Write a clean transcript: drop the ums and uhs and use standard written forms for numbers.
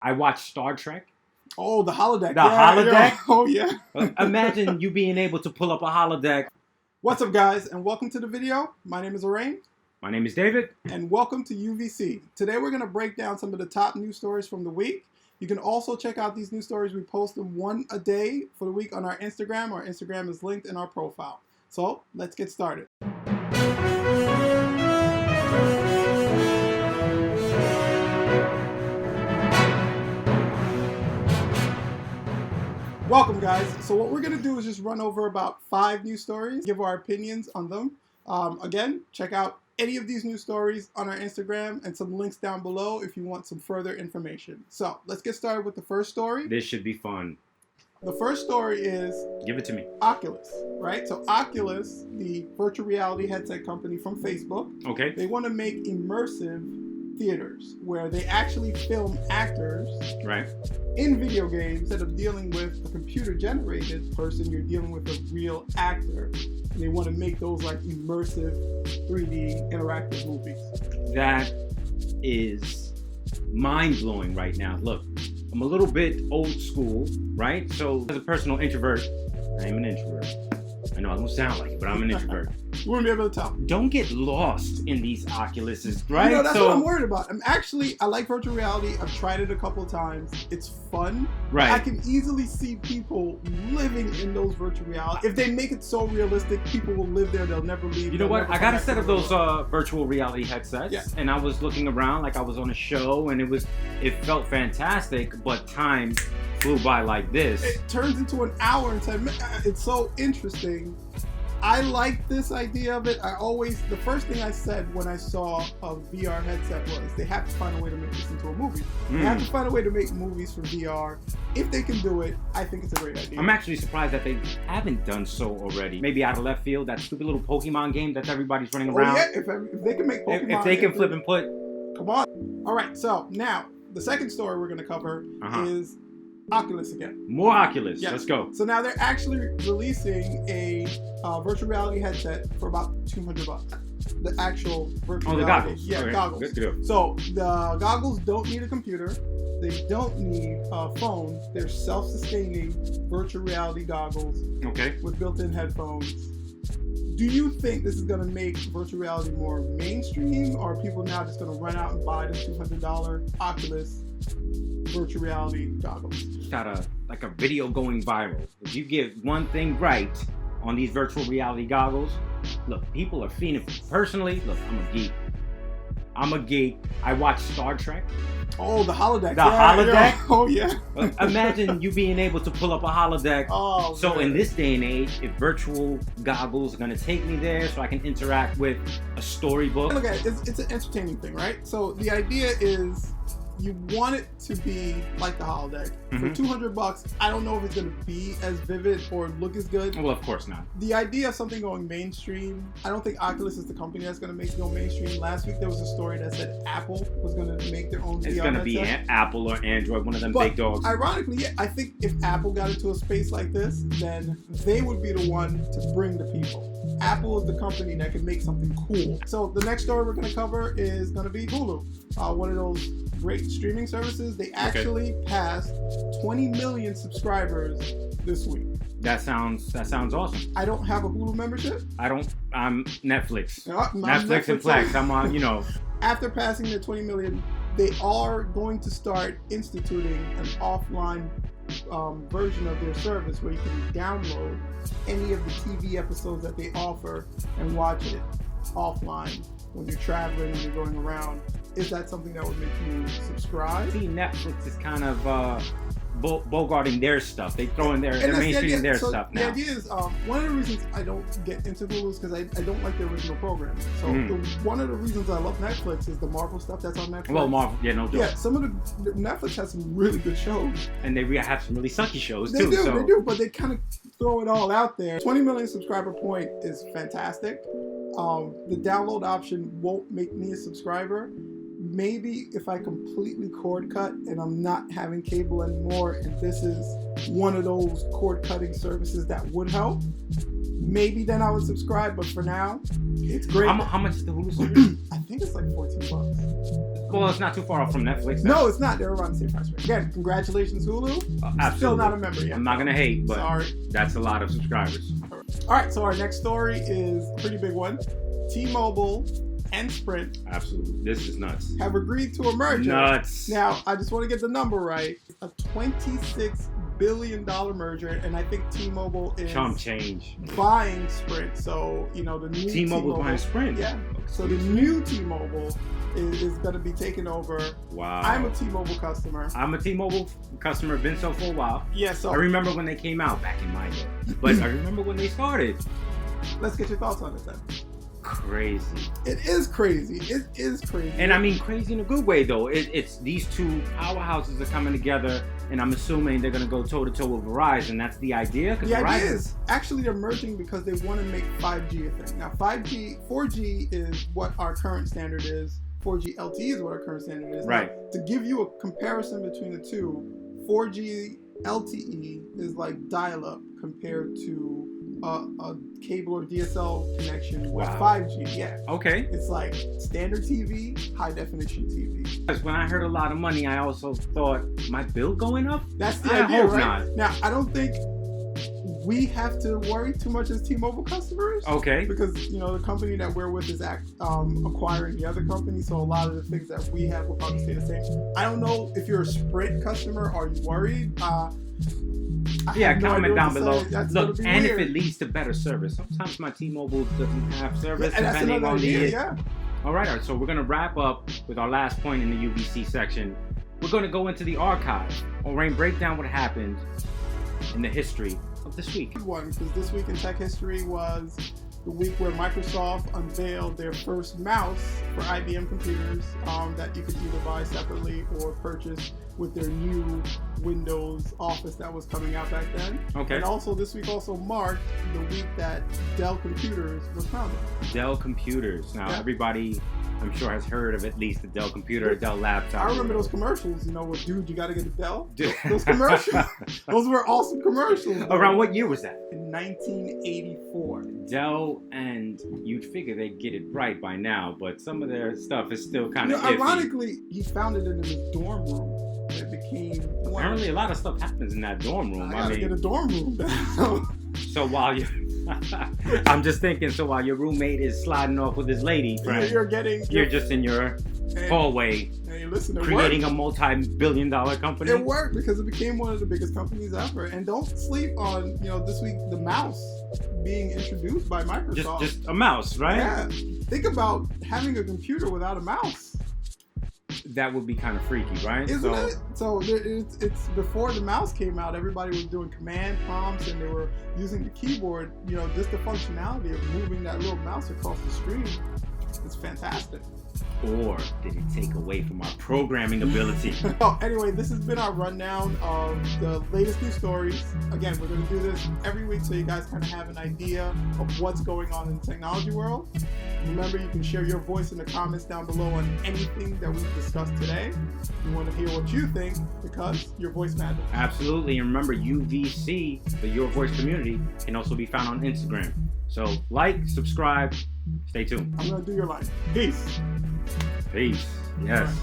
I watch Star Trek. Oh, the holodeck. The holodeck? Yeah. Oh, yeah. Imagine you being able to pull up a holodeck. What's up, guys, and welcome to the video. My name is Arain. My name is David. And welcome to UVC. Today we're going to break down some of the top news stories from the week. You can also check out these news stories. We post them one a day for the week on our Instagram. Our Instagram is linked in our profile. So let's get started. Welcome, guys. So what we're going to do is just run over about 5 news stories, give our opinions on them. Again, check out any of these news stories on our Instagram and some links down below if you want some further information. So let's get started with the first story. This should be fun. The first story is... Give it to me. Oculus, right? So Oculus, the virtual reality headset company from Facebook, Okay. they want to make immersive theaters where they actually film actors Right. in video games. Instead of dealing with a computer-generated person, you're dealing with a real actor. And they want to make those like immersive 3D interactive movies. That is mind-blowing right now. Look, I'm a little bit old school, right? So as a personal introvert, I am an introvert. I know I don't sound like it, but I'm an introvert. You wouldn't be able to tell. Don't get lost in these Oculuses, right? You know, that's what I'm worried about. I like virtual reality. I've tried it a couple of times. It's fun. Right. I can easily see people living in those virtual reality. If they make it so realistic, people will live there. They'll never leave. You know what? I got a set of those virtual reality headsets, yeah. And I was looking around like I was on a show, and it felt fantastic, but time flew by like this. It turns into an hour and 10 minutes. It's so interesting. I like this idea of it. The first thing I said when I saw a VR headset was they have to find a way to make this into a movie. They have to find a way to make movies for VR. If they can do it, I think it's a great idea. I'm actually surprised that they haven't done so already. Maybe out of left field, that stupid little Pokemon game that everybody's running around. Yeah, if they can make Pokemon. If they can flip and put. Come on. All right, so now the second story we're going to cover is Oculus again. More Oculus. Yeah. Let's go. So now they're actually releasing a virtual reality headset for about $200. The actual virtual reality. Goggles. Yeah, okay. goggles. Good to go. So the goggles don't need a computer. They don't need a phone. They're self-sustaining virtual reality goggles with built-in headphones. Do you think this is going to make virtual reality more mainstream, or are people now just going to run out and buy the $200 Oculus virtual reality goggles? Got a video going viral. If you get one thing right on these virtual reality goggles, look, people are fiending. Personally, look, I'm a geek. I watch Star Trek. Oh, the holodeck. The holodeck? Yeah. Oh, yeah. Imagine you being able to pull up a holodeck. Oh, so man. in this day and age, if virtual goggles are going to take me there so I can interact with a storybook. Look at it. It's an entertaining thing, right? So the idea is you want it to be like the holodeck. For $200, I don't know if it's going to be as vivid or look as good. Well, of course not. The idea of something going mainstream, I don't think Oculus is the company that's going to make it go mainstream. Last week there was a story that said Apple was going to make their own VR headset. It's going to be Apple or Android, one of them big dogs. Ironically, yeah, I think if Apple got into a space like this, then they would be the one to bring the people. Apple is the company that can make something cool. So the next story we're going to cover is going to be Hulu, one of those great streaming services. They actually passed 20 million subscribers this week. That sounds awesome. I don't have a Hulu membership. I'm Netflix. Netflix and Plex. I'm on, After passing the 20 million, they are going to start instituting an offline version of their service where you can download any of the TV episodes that they offer and watch it offline when you're traveling, when you're going around. Is that something that would make you subscribe? See, Netflix is kind of bogarting their stuff. They're mainstreaming their stuff now. The idea is, one of the reasons I don't get into Hulu is because I don't like the original programming. So one of the reasons I love Netflix is the Marvel stuff that's on Netflix. Well, Marvel, yeah, no joke. Yeah, some of the Netflix has some really good shows. And they have some really sucky shows, too. They do, but they kind of throw it all out there. 20 million subscriber point is fantastic. The download option won't make me a subscriber. Maybe if I completely cord cut and I'm not having cable anymore, and this is one of those cord cutting services that would help, maybe then I would subscribe. But for now, it's great. How much is the Hulu service? I think it's like $14. Well, it's not too far off from Netflix. No, it's not. They're around the same price range. Again, congratulations, Hulu. Absolutely. Still not a member yet. I'm not gonna hate, but sorry. That's a lot of subscribers. All right, so our next story is a pretty big one. T-Mobile and Sprint. Absolutely. This is nuts. Have agreed to a merger. Nuts. Now, I just want to get the number right. A $26 billion merger, and I think T-Mobile is chump change buying Sprint. So, the new T-Mobile buying Sprint. Yeah. So the new T-Mobile is going to be taken over. Wow. I'm a T-Mobile customer. I'm a T-Mobile customer. Been so for a while. Yeah. So I remember when they came out back in my day, but I remember when they started. Let's get your thoughts on it then. Crazy. It is crazy. It is crazy. And I mean crazy in a good way though. It's these two powerhouses are coming together, and I'm assuming they're gonna go toe to toe with Verizon. That's the idea. The idea is actually they're merging because they want to make 5G a thing. Now 4G is what our current standard is. 4G LTE is what our current standard is. Right. Now, to give you a comparison between the two, 4G LTE is like dial-up compared to a cable or DSL connection with 5G. Yeah. Okay. It's like standard TV, high definition TV. Because when I heard a lot of money, I also thought, my bill going up? That's the I idea, hope right? not. Now, I don't think we have to worry too much as T-Mobile customers. Okay. Because, the company that we're with is acquiring the other company, so a lot of the things that we have will probably stay the same. I don't know if you're a Sprint customer, are you worried? Comment down below. Look, and weird. if it leads to better service. Sometimes my T-Mobile doesn't have service, and depending on the... Yeah. All right, so we're going to wrap up with our last point in the UVC section. We're going to go into the archive, or break down what happened in the history of this week. Good one, because this week in tech history was the week where Microsoft unveiled their first mouse for IBM computers that you could either buy separately or purchase with their new Windows Office that was coming out back then. Okay. And also this week also marked the week that Dell Computers was founded. Dell Computers. Now everybody, I'm sure, has heard of at least a Dell computer, a Dell laptop. I remember those commercials, with dude, you gotta get a Dell. Those commercials. Those were awesome commercials. Around what year was that? In 1984. Dell, and you'd figure they'd get it right by now, but some of their stuff is still kind of iffy. Ironically, he founded it in his dorm room. It became apparently a lot of stuff happens in that dorm room. I mean, get a dorm room. So while you, I'm just thinking. So while your roommate is sliding off with his lady friend, you're just in your hallway, creating a multi-billion-dollar company. It worked because it became one of the biggest companies ever. And don't sleep on this week the mouse being introduced by Microsoft. Just a mouse, right? Yeah. Think about having a computer without a mouse. That would be kind of freaky, right? Isn't it? So it's before the mouse came out, everybody was doing command prompts and they were using the keyboard. Just the functionality of moving that little mouse across the screen. It's fantastic. Or did it take away from our programming ability? Anyway, this has been our rundown of the latest news stories. Again, we're going to do this every week so you guys kind of have an idea of what's going on in the technology world. Remember, you can share your voice in the comments down below on anything that we've discussed today. We want to hear what you think because your voice matters. Absolutely. And remember, UVC, the UrVoyz Community, can also be found on Instagram. So like, subscribe, stay tuned. I'm going to do your line. Peace. Peace. Yes.